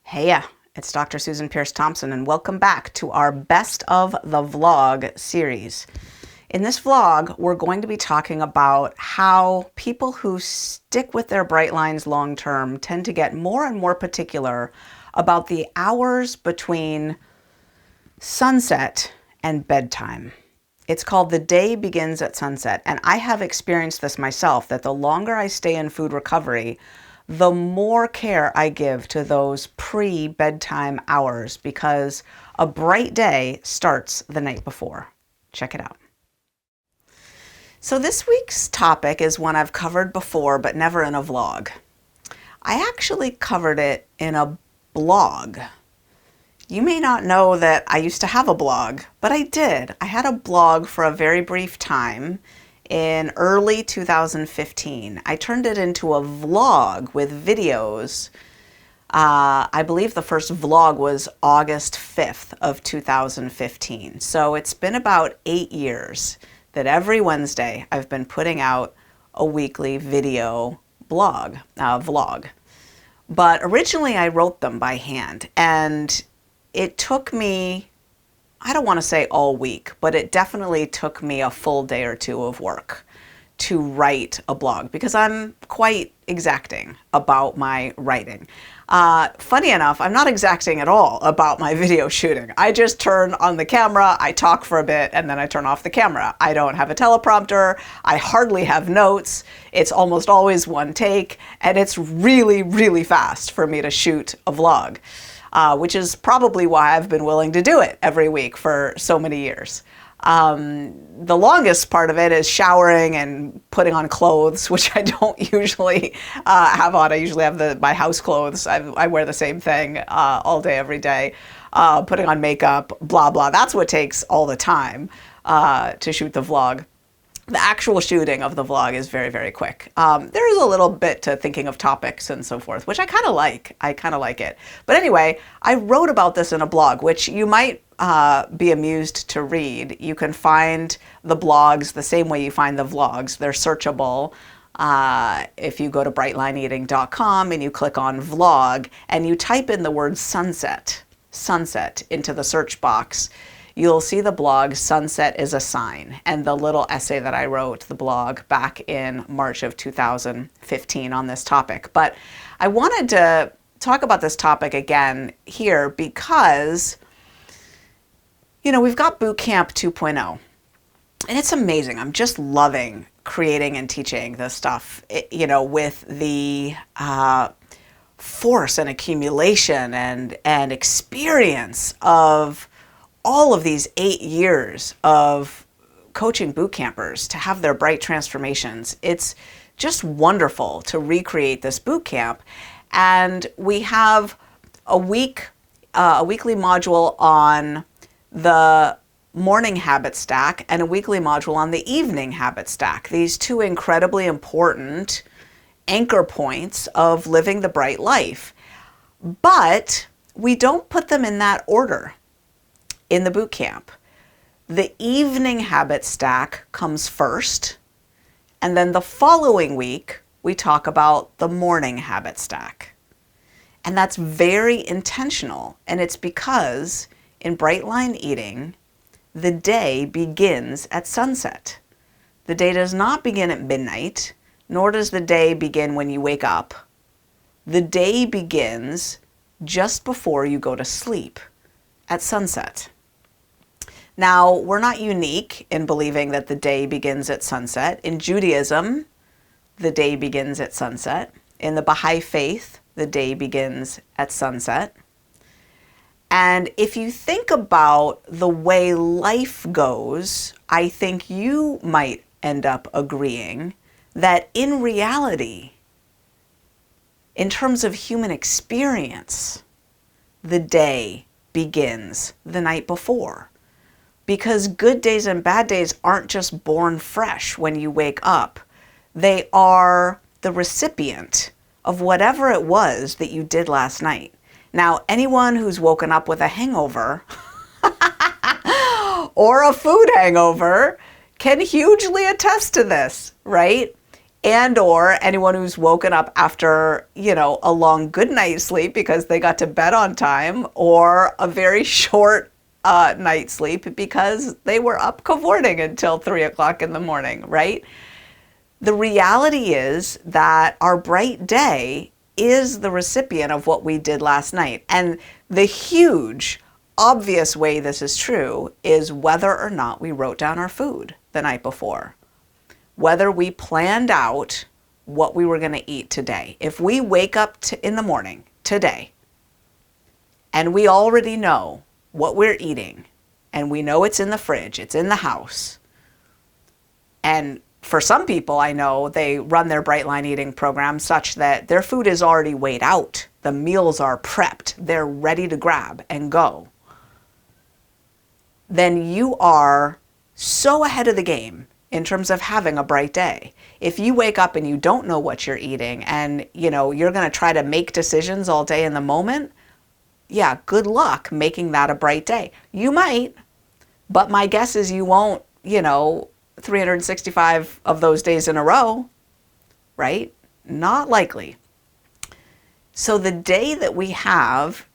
Heya, it's Dr. Susan Peirce Thompson, and welcome back to our Best of the Vlog series. In this vlog, we're going to be talking about how people who stick with their bright lines long term tend to get more and more particular about the hours between sunset and bedtime. It's called The Day Begins at Sunset, and I have experienced this myself, that the longer I stay in food recovery, the more care I give to those pre-bedtime hours, because a bright day starts the night before. Check it out. So this week's topic is one I've covered before, but never in a vlog. I actually covered it in a blog. You may not know that I used to have a blog, but I did. I had a blog for a very brief time in early 2015. I turned it into a vlog with videos. I believe the first vlog was August 5th of 2015. So it's been about 8 years that every Wednesday I've been putting out a weekly video vlog. But originally I wrote them by hand, and it took me, I don't want to say all week, but it definitely took me a full day or two of work to write a blog, because I'm quite exacting about my writing. Funny enough, I'm not exacting at all about my video shooting. I just turn on the camera, I talk for a bit, and then I turn off the camera. I don't have a teleprompter, I hardly have notes, it's almost always one take, and it's really, really fast for me to shoot a vlog. Which is probably why I've been willing to do it every week for so many years. The longest part of it is showering and putting on clothes, which I don't usually have on. I usually have my house clothes. I wear the same thing all day, every day. Putting on makeup, blah, blah. That's what takes all the time to shoot the vlog. The actual shooting of the vlog is very, very quick. There is a little bit to thinking of topics and so forth, which I kind of like. I kind of like it. But anyway, I wrote about this in a blog, which you might be amused to read. You can find the blogs the same way you find the vlogs. They're searchable. If you go to brightlineeating.com and you click on vlog and you type in the word sunset into the search box, you'll see the blog Sunset is a Sign, and the little essay that I wrote, the blog, back in March of 2015 on this topic. But I wanted to talk about this topic again here because, you know, we've got Boot Camp 2.0, and it's amazing. I'm just loving creating and teaching this stuff, you know, with the force and accumulation and experience of all of these 8 years of coaching boot campers to have their bright transformations. It's just wonderful to recreate this boot camp. And we have a weekly module on the morning habit stack and a weekly module on the evening habit stack. These two incredibly important anchor points of living the bright life. But we don't put them in that order in the boot camp. The evening habit stack comes first, and then the following week we talk about the morning habit stack. And that's very intentional, and it's because in Bright Line Eating, the day begins at sunset. The day does not begin at midnight, nor does the day begin when you wake up. The day begins just before you go to sleep at sunset. Now, we're not unique in believing that the day begins at sunset. In Judaism, the day begins at sunset. In the Baha'i faith, the day begins at sunset. And if you think about the way life goes, I think you might end up agreeing that in reality, in terms of human experience, the day begins the night before. Because good days and bad days aren't just born fresh when you wake up. They are the recipient of whatever it was that you did last night. Now, anyone who's woken up with a hangover or a food hangover can hugely attest to this, right? and or anyone who's woken up after, a long good night's sleep because they got to bed on time, or a very short night's sleep because they were up cavorting until 3 o'clock in the morning, right? The reality is that our bright day is the recipient of what we did last night. And the huge, obvious way this is true is whether or not we wrote down our food the night before. Whether we planned out what we were going to eat today. If we wake up in the morning today and we already know what we're eating and we know it's in the fridge, it's in the house, and for some people, I know they run their Brightline eating program such that their food is already weighed out. The meals are prepped. They're ready to grab and go. Then you are so ahead of the game in terms of having a bright day. If you wake up and you don't know what you're eating and, you're going to try to make decisions all day in the moment, yeah, good luck making that a bright day. You might, but my guess is you won't, 365 of those days in a row, right? Not likely. So the day that we have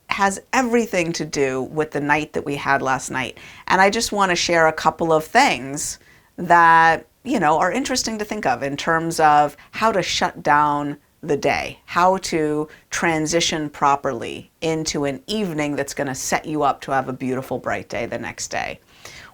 has everything to do with the night that we had last night. And I just want to share a couple of things that, are interesting to think of in terms of how to shut down the day, how to transition properly into an evening that's going to set you up to have a beautiful, bright day the next day.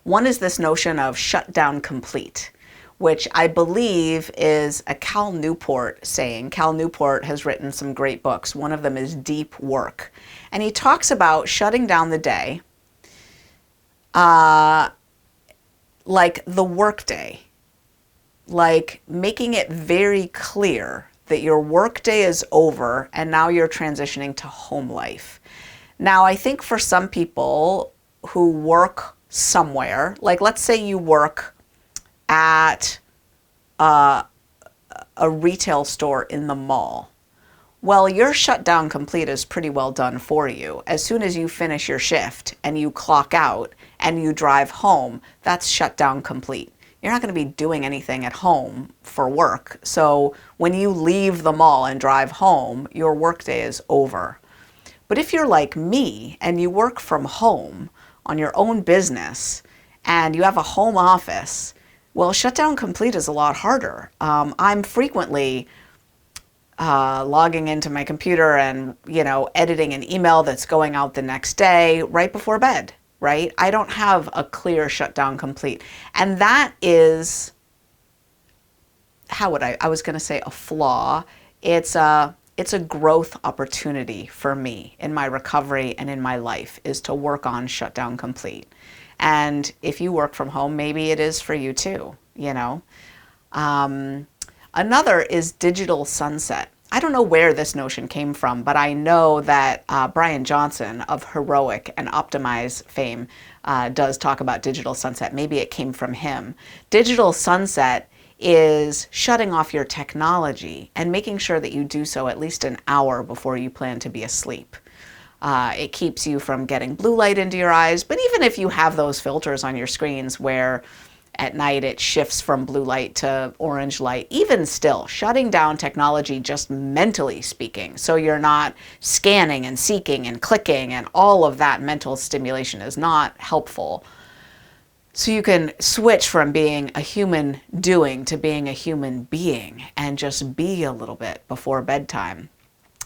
One is this notion of shut down complete, which I believe is a Cal Newport saying. Cal Newport has written some great books. One of them is Deep Work. And he talks about shutting down the day like the work day, like making it very clear that your work day is over and now you're transitioning to home life. Now, I think for some people who work somewhere, like let's say you work at a retail store in the mall. Well, your shutdown complete is pretty well done for you. As soon as you finish your shift and you clock out and you drive home, that's shutdown complete. You're not going to be doing anything at home for work. So when you leave the mall and drive home, your workday is over. But if you're like me and you work from home on your own business and you have a home office, well, shutdown complete is a lot harder. I'm frequently logging into my computer and, editing an email that's going out the next day right before bed, right? I don't have a clear shutdown complete. And that is, I was going to say a flaw. It's a growth opportunity for me in my recovery and in my life, is to work on shutdown complete. And if you work from home, maybe it is for you too, Another is digital sunset. I don't know where this notion came from, but I know that Brian Johnson of Heroic and Optimize fame does talk about digital sunset. Maybe it came from him. Digital sunset is shutting off your technology and making sure that you do so at least an hour before you plan to be asleep. It keeps you from getting blue light into your eyes, but even if you have those filters on your screens where at night it shifts from blue light to orange light, even still, shutting down technology just mentally speaking, so you're not scanning and seeking and clicking and all of that mental stimulation is not helpful. So you can switch from being a human doing to being a human being and just be a little bit before bedtime.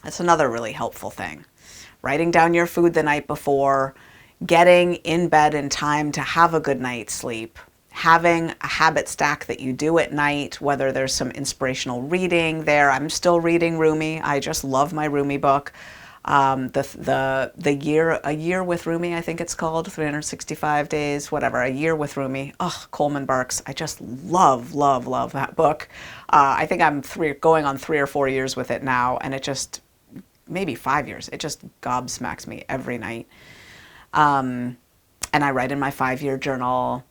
That's another really helpful thing. Writing down your food the night before, getting in bed in time to have a good night's sleep, having a habit stack that you do at night, whether there's some inspirational reading there. I'm still reading Rumi. I just love my Rumi book. A Year with Rumi, I think it's called, 365 days, whatever, A Year with Rumi. Oh, Coleman Barks. I just love, love, love that book. I think I'm going on 3 or 4 years with it now, and it just, maybe 5 years, it just gobsmacks me every night. And I write in my 5-year journal.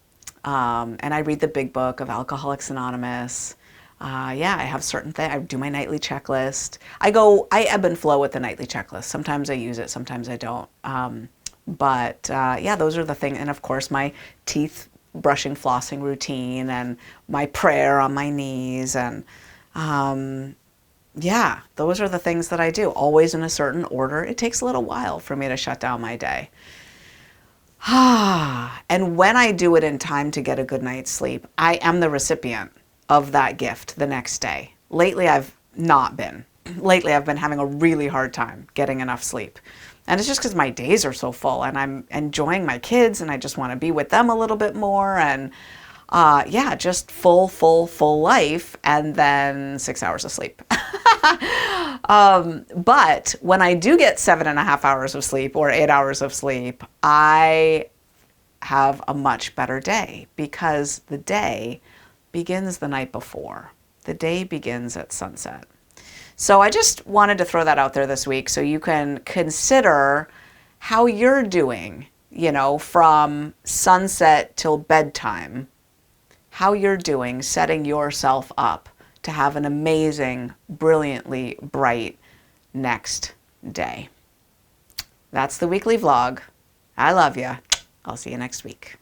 And I read the big book of Alcoholics Anonymous. I have certain things. I do my nightly checklist. I ebb and flow with the nightly checklist. Sometimes I use it, sometimes I don't. Those are the things. And of course, my teeth brushing, flossing routine and my prayer on my knees. And yeah, those are the things that I do, always in a certain order. It takes a little while for me to shut down my day. And when I do it in time to get a good night's sleep, I am the recipient of that gift the next day. Lately, I've not been. Lately, I've been having a really hard time getting enough sleep. And it's just because my days are so full and I'm enjoying my kids and I just want to be with them a little bit more. And yeah, just full life and then 6 hours of sleep. But when I do get 7.5 hours of sleep or 8 hours of sleep, I have a much better day because the day begins the night before. The day begins at sunset. So I just wanted to throw that out there this week so you can consider how you're doing, you know, from sunset till bedtime, how you're doing setting yourself up to have an amazing, brilliantly bright next day. That's the weekly vlog. I love you. I'll see you next week.